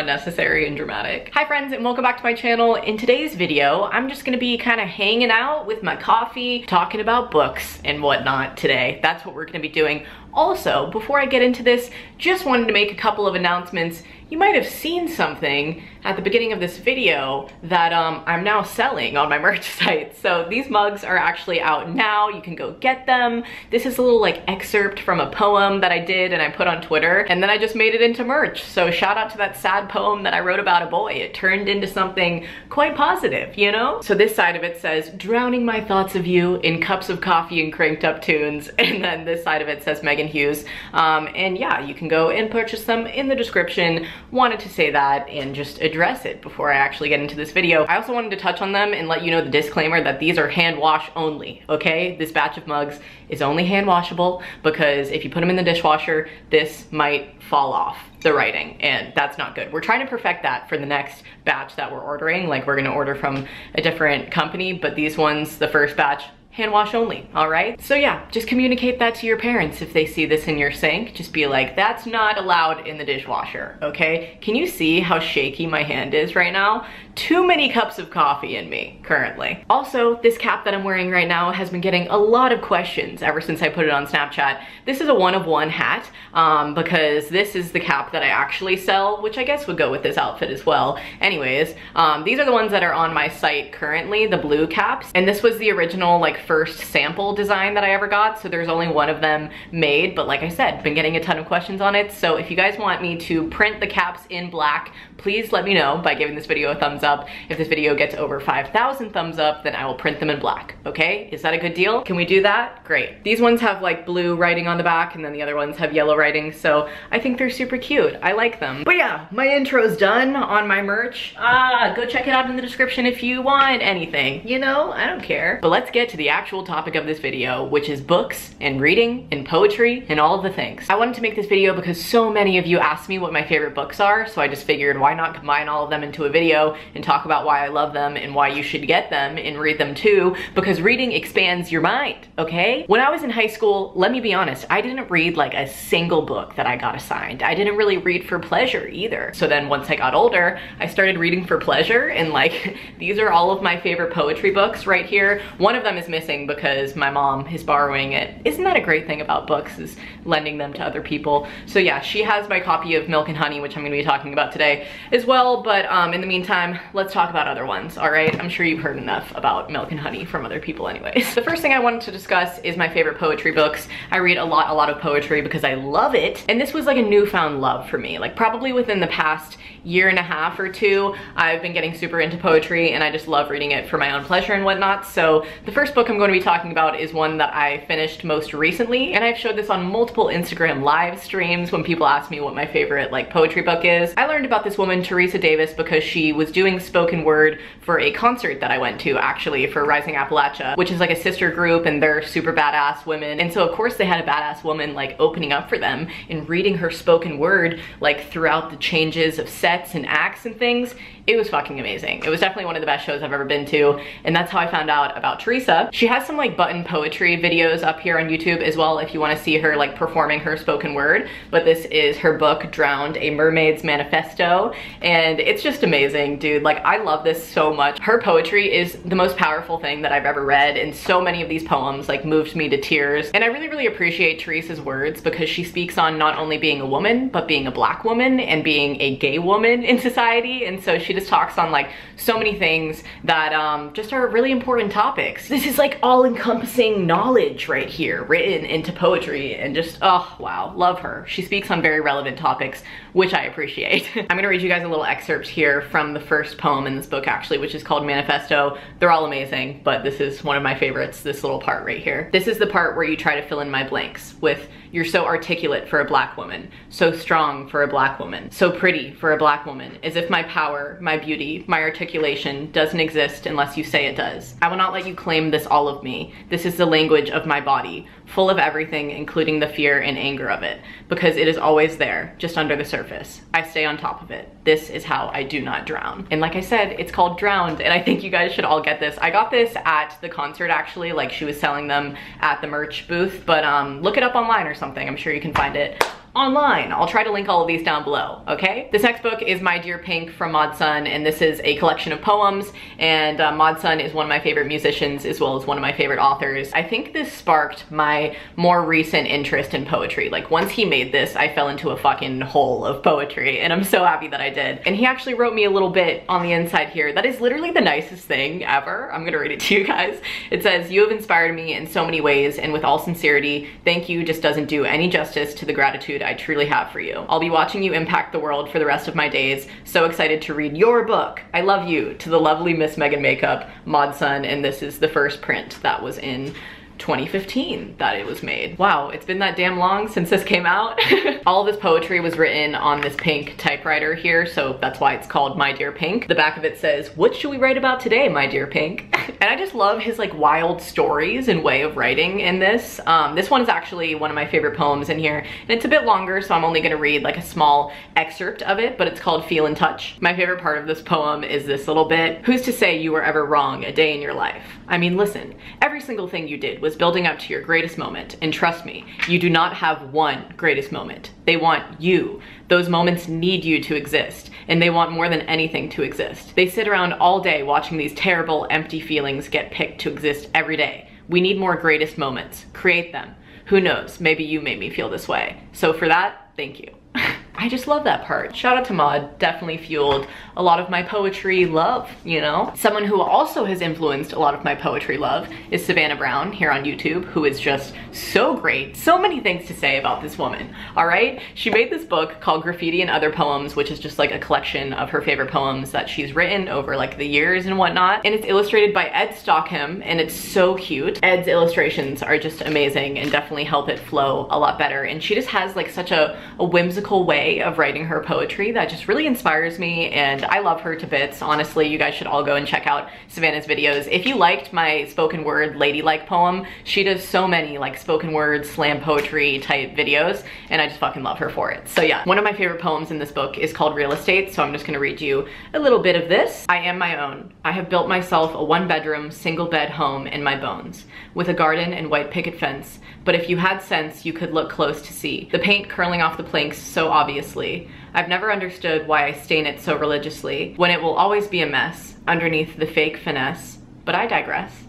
unnecessary and dramatic. Hi friends, and welcome back to my channel. In today's video, I'm just gonna be kind of hanging out with my coffee, talking about books and whatnot today. That's what we're gonna be doing. Also, before I get into this, just wanted to make a couple of announcements. You might have seen something at the beginning of this video that I'm now selling on my merch site. So these mugs are actually out now. You can go get them. This is a little like excerpt from a poem that I did and I put on Twitter, and then I just made it into merch. So shout out to that sad poem that I wrote about a boy. It turned into something quite positive, you know? So this side of it says, drowning my thoughts of you in cups of coffee and cranked up tunes. And then this side of it says Meghan Hughes. And yeah, you can go and purchase them in the description. Wanted to say that and just address it before I actually get into this video. I also wanted to touch on them and let you know the disclaimer that these are hand wash only, okay? This batch of mugs is only hand washable because if you put them in the dishwasher, this might fall off the writing, and that's not good. We're trying to perfect that for the next batch that we're ordering. Like, we're gonna order from a different company, but these ones, the first batch, hand wash only, all right? So yeah, just communicate that to your parents if they see this in your sink. Just be like, that's not allowed in the dishwasher, okay? Can you see how shaky my hand is right now? Too many cups of coffee in me currently. Also, this cap that I'm wearing right now has been getting a lot of questions ever since I put it on Snapchat. This is a one-of-one hat because this is the cap that I actually sell, which I guess would go with this outfit as well. Anyways, these are the ones that are on my site currently, the blue caps. And this was the original like first sample design that I ever got, so there's only one of them made, but like I said, been getting a ton of questions on it. So if you guys want me to print the caps in black, please let me know by giving this video a thumbs up. If this video gets over 5,000 thumbs up, then I will print them in black, okay? Is that a good deal? Can we do that? Great. These ones have like blue writing on the back, and then the other ones have yellow writing, so I think they're super cute. I like them. But yeah, my intro's done on my merch. Go check it out in the description if you want anything. You know, I don't care. But let's get to the actual topic of this video, which is books and reading and poetry and all of the things. I wanted to make this video because so many of you asked me what my favorite books are, so I just figured why not combine all of them into a video and talk about why I love them and why you should get them and read them too, because reading expands your mind, okay? When I was in high school, let me be honest, I didn't read like a single book that I got assigned. I didn't really read for pleasure either. So then once I got older, I started reading for pleasure, and like these are all of my favorite poetry books right here. One of them is missing because my mom is borrowing it. Isn't that a great thing about books, is lending them to other people? So yeah, she has my copy of Milk and Honey, which I'm gonna be talking about today as well, but in the meantime, let's talk about other ones, all right? I'm sure you've heard enough about Milk and Honey from other people anyways. The first thing I wanted to discuss is my favorite poetry books. I read a lot of poetry because I love it, and this was like a newfound love for me. Like probably within the past year and a half or two, I've been getting super into poetry, and I just love reading it for my own pleasure and whatnot. So the first book I'm going to be talking about is one that I finished most recently, and I've showed this on multiple Instagram live streams when people ask me what my favorite like poetry book is. I learned about this woman, Teresa Davis, because she was doing spoken word for a concert that I went to, actually, for Rising Appalachia, which is like a sister group, and they're super badass women. And so of course they had a badass woman like opening up for them and reading her spoken word like throughout the changes of sets and acts and things. It was fucking amazing. It was definitely one of the best shows I've ever been to, and that's how I found out about Teresa. She has some like button poetry videos up here on YouTube as well if you want to see her like performing her spoken word, but this is her book, Drowned, A Mermaid's Manifesto, and it's just amazing, dude. Like, I love this so much. Her poetry is the most powerful thing that I've ever read, and so many of these poems like moved me to tears, and I really appreciate Teresa's words because she speaks on not only being a woman, but being a black woman and being a gay woman in society, and so she just talks on like so many things that just are really important topics. This is like all-encompassing knowledge right here written into poetry, and just, oh wow, love her. She speaks on very relevant topics, which I appreciate. I'm gonna read you guys a little excerpt here from the first poem in this book actually, which is called Manifesto. They're all amazing, but this is one of my favorites, this little part right here. This is the part where you try to fill in my blanks with, you're so articulate for a black woman, so strong for a black woman, so pretty for a black woman, as if my power, my beauty, my articulation doesn't exist unless you say it does. I will not let you claim this all of me. This is the language of my body, full of everything, including the fear and anger of it, because it is always there, just under the surface. I stay on top of it. This is how I do not drown. And like I said, it's called Drowned, and I think you guys should all get this. I got this at the concert actually, like she was selling them at the merch booth, but look it up online or something. I'm sure you can find it. online. I'll try to link all of these down below, okay? This next book is My Dear Pink from Maud Sun, and this is a collection of poems, and Maud Sun is one of my favorite musicians as well as one of my favorite authors. I think this sparked my more recent interest in poetry. Like, once he made this, I fell into a fucking hole of poetry, and I'm so happy that I did. And he actually wrote me a little bit on the inside here that is literally the nicest thing ever. I'm gonna read it to you guys. It says, "You have inspired me in so many ways, and with all sincerity, thank you just doesn't do any justice to the gratitude I truly have for you. I'll be watching you impact the world for the rest of my days. So excited to read your book. I love you. To the lovely Miss Meghan Makeup, Maud Sun," and this is the first print that was in 2015 that it was made. Wow, it's been that damn long since this came out. All of this poetry was written on this pink typewriter here, so that's why it's called My Dear Pink. The back of it says, "What should we write about today, my dear Pink?" And I just love his like wild stories and way of writing in this. This one is actually one of my favorite poems in here, and it's a bit longer, so I'm only gonna read like a small excerpt of it, but it's called Feel in Touch. My favorite part of this poem is this little bit. "Who's to say you were ever wrong a day in your life? I mean, listen, every single thing you did was building up to your greatest moment, and trust me, you do not have one greatest moment. They want you. Those moments need you to exist, and they want more than anything to exist. They sit around all day watching these terrible, empty feelings get picked to exist every day. We need more greatest moments. Create them. Who knows, maybe you made me feel this way. So for that, thank you." I just love that part. Shout out to Maud, definitely fueled a lot of my poetry love, you know? Someone who also has influenced a lot of my poetry love is Savannah Brown here on YouTube, who is just so great. So many things to say about this woman, all right? She made this book called Graffiti and Other Poems, which is just like a collection of her favorite poems that she's written over like the years and whatnot. And it's illustrated by Ed Stockham, and it's so cute. Ed's illustrations are just amazing and definitely help it flow a lot better. And she just has like such a whimsical way of writing her poetry that just really inspires me, and I love her to bits. Honestly, you guys should all go and check out Savannah's videos. If you liked my spoken word ladylike poem, she does so many like spoken word slam poetry type videos, and I just fucking love her for it. So yeah, one of my favorite poems in this book is called Real Estate, so I'm just gonna read you a little bit of this. "I am my own. I have built myself a one-bedroom, single-bed home in my bones, with a garden and white picket fence. But if you had sense, you could look close to see the paint curling off the planks so obviously. I've never understood why I stain it so religiously, when it will always be a mess underneath the fake finesse. But I digress."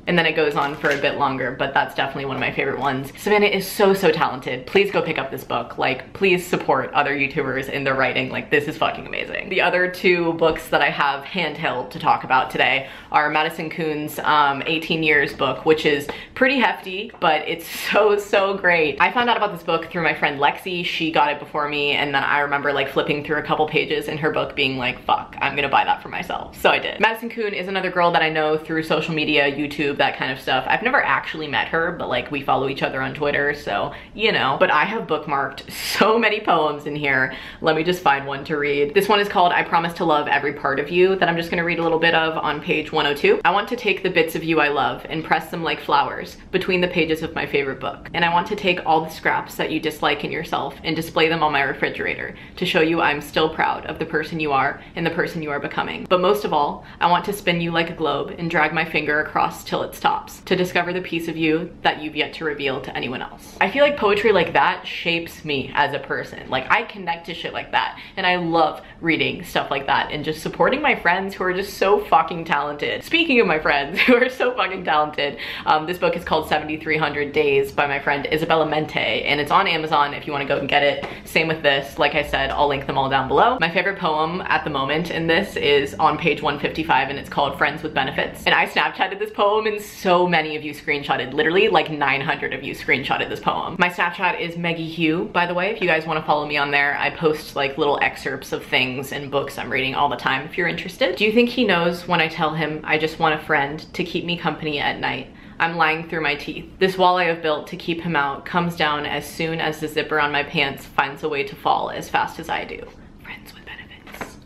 And then it goes on for a bit longer, but that's definitely one of my favorite ones. Savannah is so talented. Please go pick up this book. Like, please support other YouTubers in their writing. Like, this is fucking amazing. The other two books that I have handheld to talk about today are Madison Kuhn's 18 Years book, which is pretty hefty, but it's so great. I found out about this book through my friend Lexi. She got it before me, and then I remember like flipping through a couple pages in her book being like, fuck, I'm gonna buy that for myself. So I did. Madison Kuhn is another girl that I know through social media, YouTube, that kind of stuff. I've never actually met her, but like we follow each other on Twitter, so you know. But I have bookmarked so many poems in here. Let me just find one to read. This one is called I Promise to Love Every Part of You, that I'm just gonna read a little bit of on page 102. "I want to take the bits of you I love and press them like flowers between the pages of my favorite book. And I want to take all the scraps that you dislike in yourself and display them on my refrigerator to show you I'm still proud of the person you are and the person you are becoming. But most of all, I want to spin you like a globe and drag my finger across till it stops, to discover the piece of you that you've yet to reveal to anyone else." I feel like poetry like that shapes me as a person. Like, I connect to shit like that, and I love reading stuff like that and just supporting my friends who are just so fucking talented. Speaking of my friends who are so fucking talented, this book is called 7,300 Days by my friend Isabella Mente, and it's on Amazon if you want to go and get it. Same with this. Like I said, I'll link them all down below. My favorite poem at the moment in this is on page 155, and it's called Friends with Benefits. And I Snapchatted this poem, and so many of you screenshotted, literally like 900 of you screenshotted this poem. My Snapchat is Meghan Hughes, by the way, if you guys want to follow me on there. I post like little excerpts of things and books I'm reading all the time if you're interested. "Do you think he knows when I tell him I just want a friend to keep me company at night? I'm lying through my teeth. This wall I have built to keep him out comes down as soon as the zipper on my pants finds a way to fall as fast as I do. Friends with benefits."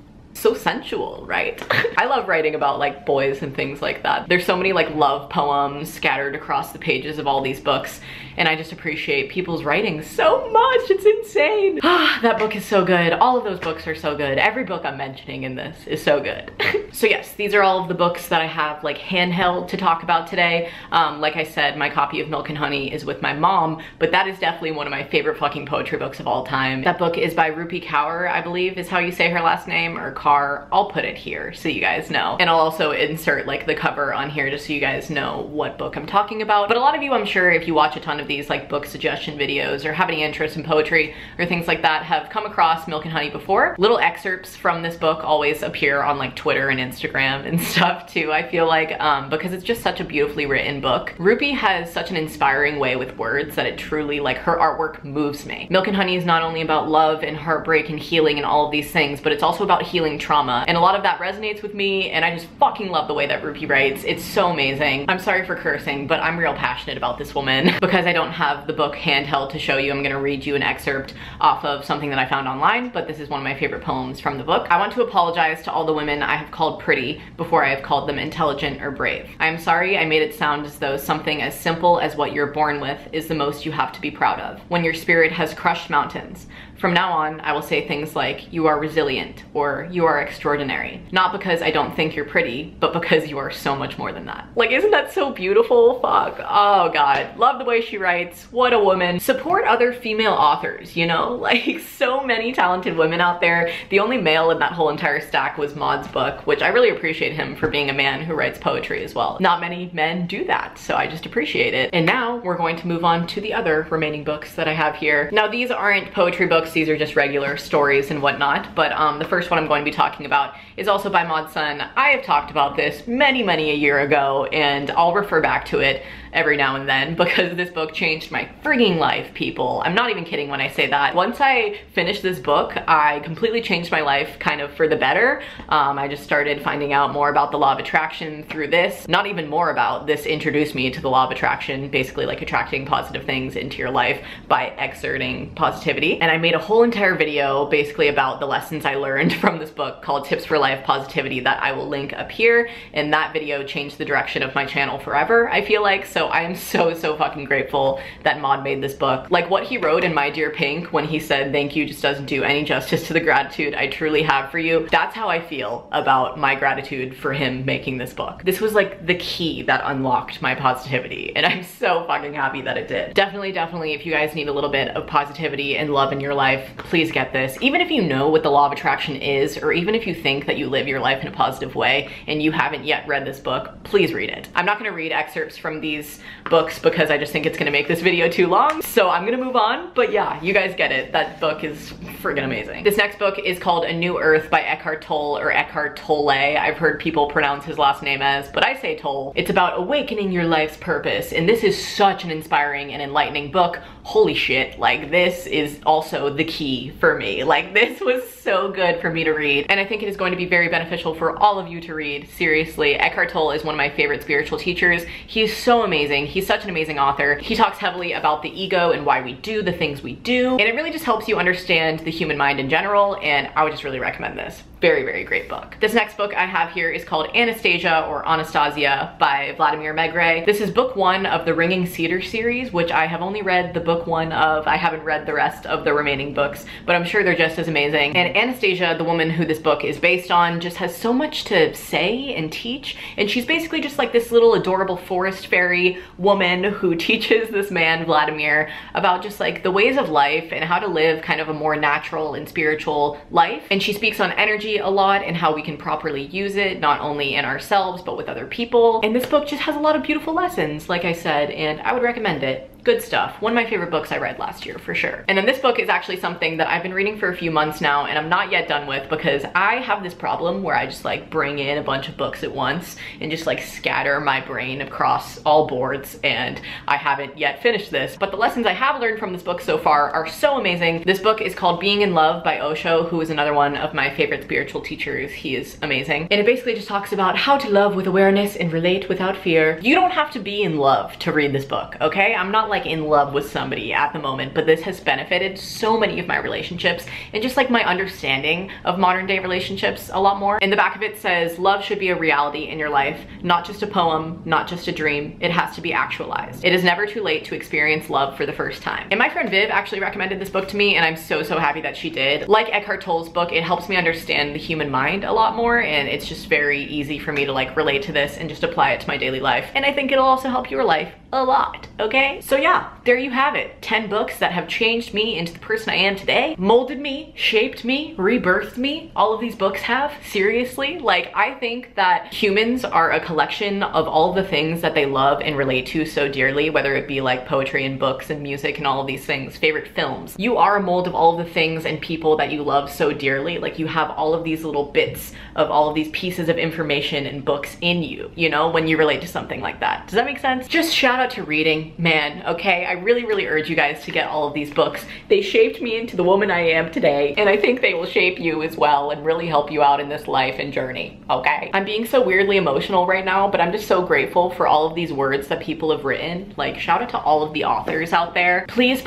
so sensual, right? I love writing about like boys and things like that. There's so many like love poems scattered across the pages of all these books, and I just appreciate people's writing so much. It's insane. That book is so good. All of those books are so good. Every book I'm mentioning in this is so good. So yes, these are all of the books that I have like handheld to talk about today. Like I said, my copy of Milk and Honey is with my mom, but that is definitely one of my favorite fucking poetry books of all time. That book is by Rupi Kaur, I believe is how you say her last name, or Kaur. I'll put it here so you guys know. And I'll also insert like the cover on here just so you guys know what book I'm talking about. But a lot of you, I'm sure, if you watch a ton of these like book suggestion videos or have any interest in poetry or things like that, have come across Milk and Honey before. Little excerpts from this book always appear on like Twitter and Instagram and stuff too, I feel like, because it's just such a beautifully written book. Rupi has such an inspiring way with words that it truly, like, her artwork moves me. Milk and Honey is not only about love and heartbreak and healing and all of these things, but it's also about healing trauma, and a lot of that resonates with me, and I just fucking love the way that Rupi writes. It's so amazing. I'm sorry for cursing, but I'm real passionate about this woman. Because I don't have the book handheld to show you, I'm gonna read you an excerpt off of something that I found online, but this is one of my favorite poems from the book. I want to apologize to all the women I have called pretty before I have called them intelligent or brave. I am sorry I made it sound as though something as simple as what you're born with is the most you have to be proud of, when your spirit has crushed mountains. From now on, I will say things like, you are resilient, or you are extraordinary. Not because I don't think you're pretty, but because you are so much more than that. Like, isn't that so beautiful? Fuck. Oh God. Love the way she writes. What a woman. Support other female authors, you know? Like, so many talented women out there. The only male in that whole entire stack was Maud's book, which I really appreciate him for being a man who writes poetry as well. Not many men do that, so I just appreciate it. And now we're going to move on to the other remaining books that I have here. Now, these aren't poetry books. These are just regular stories and whatnot, but the first one I'm going to be talking about is also by Maud's son. I have talked about this many a year ago, and I'll refer back to it every now and then because this book changed my frigging life, people. I'm not even kidding when I say that. Once I finished this book, I completely changed my life kind of for the better. I just started finding out more about the law of attraction through this. Not even more about, this introduced me to the law of attraction, basically like attracting positive things into your life by exerting positivity. And I made a whole entire video basically about the lessons I learned from this book called Tips for Life Positivity that I will link up here. And that video changed the direction of my channel forever, I feel like. So I am so fucking grateful that Maud made this book. Like what he wrote in My Dear Pink when he said, "Thank you just doesn't do any justice to the gratitude I truly have for you." That's how I feel about my gratitude for him making this book. This was like the key that unlocked my positivity, and I'm so fucking happy that it did. Definitely, if you guys need a little bit of positivity and love in your life, please get this. Even if you know what the law of attraction is, or even if you think that you live your life in a positive way and you haven't yet read this book, please read it. I'm not gonna read excerpts from these books because I just think it's gonna make this video too long, so I'm gonna move on. But yeah, you guys get it. That book is friggin' amazing. This next book is called A New Earth by Eckhart Tolle, or Eckhart Tolle. I've heard people pronounce his last name as, but I say Tolle. It's about awakening your life's purpose, and this is such an inspiring and enlightening book. Holy shit, like this is also the key for me. Like this was so good for me to read, and I think it is going to be very beneficial for all of you to read. Seriously, Eckhart Tolle is one of my favorite spiritual teachers. He's so amazing. He's such an amazing author. He talks heavily about the ego and why we do the things we do, and it really just helps you understand the human mind in general, and I would just really recommend this. Very great book. This next book I have here is called Anastasia, or Anastasia, by Vladimir Megre. This is book one of the Ringing Cedar series, which I have only read the book one of. I haven't read the rest of the remaining books, but I'm sure they're just as amazing. And Anastasia, the woman who this book is based on, just has so much to say and teach, and she's basically just like this little adorable forest fairy woman who teaches this man, Vladimir, about just like the ways of life and how to live kind of a more natural and spiritual life. And she speaks on energy a lot and how we can properly use it, not only in ourselves, but with other people. And this book just has a lot of beautiful lessons, like I said, and I would recommend it. Good stuff. One of my favorite books I read last year, for sure. And then this book is actually something that I've been reading for a few months now, and I'm not yet done with because I have this problem where I just like bring in a bunch of books at once and just like scatter my brain across all boards, and I haven't yet finished this. But the lessons I have learned from this book so far are so amazing. This book is called Being in Love by Osho, who is another one of my favorite spiritual teachers. He is amazing. And it basically just talks about how to love with awareness and relate without fear. You don't have to be in love to read this book, okay? I'm not like in love with somebody at the moment, but this has benefited so many of my relationships and just like my understanding of modern day relationships a lot more. In the back of it says, love should be a reality in your life, not just a poem, not just a dream. It has to be actualized. It is never too late to experience love for the first time. And my friend Viv actually recommended this book to me, and I'm so happy that she did. Like Eckhart Tolle's book, it helps me understand the human mind a lot more, and it's just very easy for me to like relate to this and just apply it to my daily life. And I think it'll also help your life a lot, okay? So yeah, there you have it. 10 books that have changed me into the person I am today, molded me, shaped me, rebirthed me. All of these books have, seriously. Like, I think that humans are a collection of all the things that they love and relate to so dearly, whether it be like poetry and books and music and all of these things, favorite films. You are a mold of all of the things and people that you love so dearly. Like, you have all of these little bits of all of these pieces of information and books in you, you know, when you relate to something like that. Does that make sense? Just shout out to reading, man, okay? I really urge you guys to get all of these books. They shaped me into the woman I am today, and I think they will shape you as well and really help you out in this life and journey, okay? I'm being so weirdly emotional right now, but I'm just so grateful for all of these words that people have written. Like, shout out to all of the authors out there. Please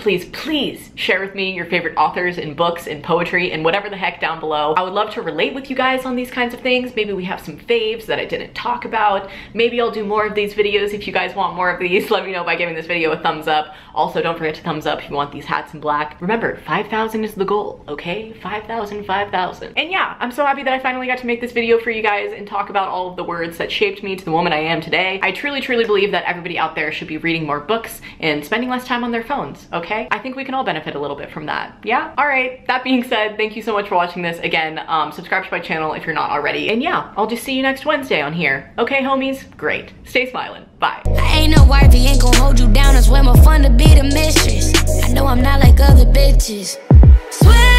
share with me your favorite authors and books and poetry and whatever the heck down below. I would love to relate with you guys on these kinds of things. Maybe we have some faves that I didn't talk about. Maybe I'll do more of these videos if you guys want more of these. Let me know by giving this video a thumbs up. Also, don't forget to thumbs up if you want these hats in black. Remember, 5,000 is the goal, okay? 5,000. And yeah, I'm so happy that I finally got to make this video for you guys and talk about all of the words that shaped me to the woman I am today. I truly believe that everybody out there should be reading more books and spending less time on their phones, okay? I think we can all benefit a little bit from that, yeah? All right, that being said, thank you so much for watching this. Again, subscribe to my channel if you're not already. And yeah, I'll just see you next Wednesday on here. Okay, homies? Great. Stay smiling. Bye. I ain't no wife, he ain't gon' hold you down. It's way more fun to be the mistress. I know I'm not like other bitches. Swear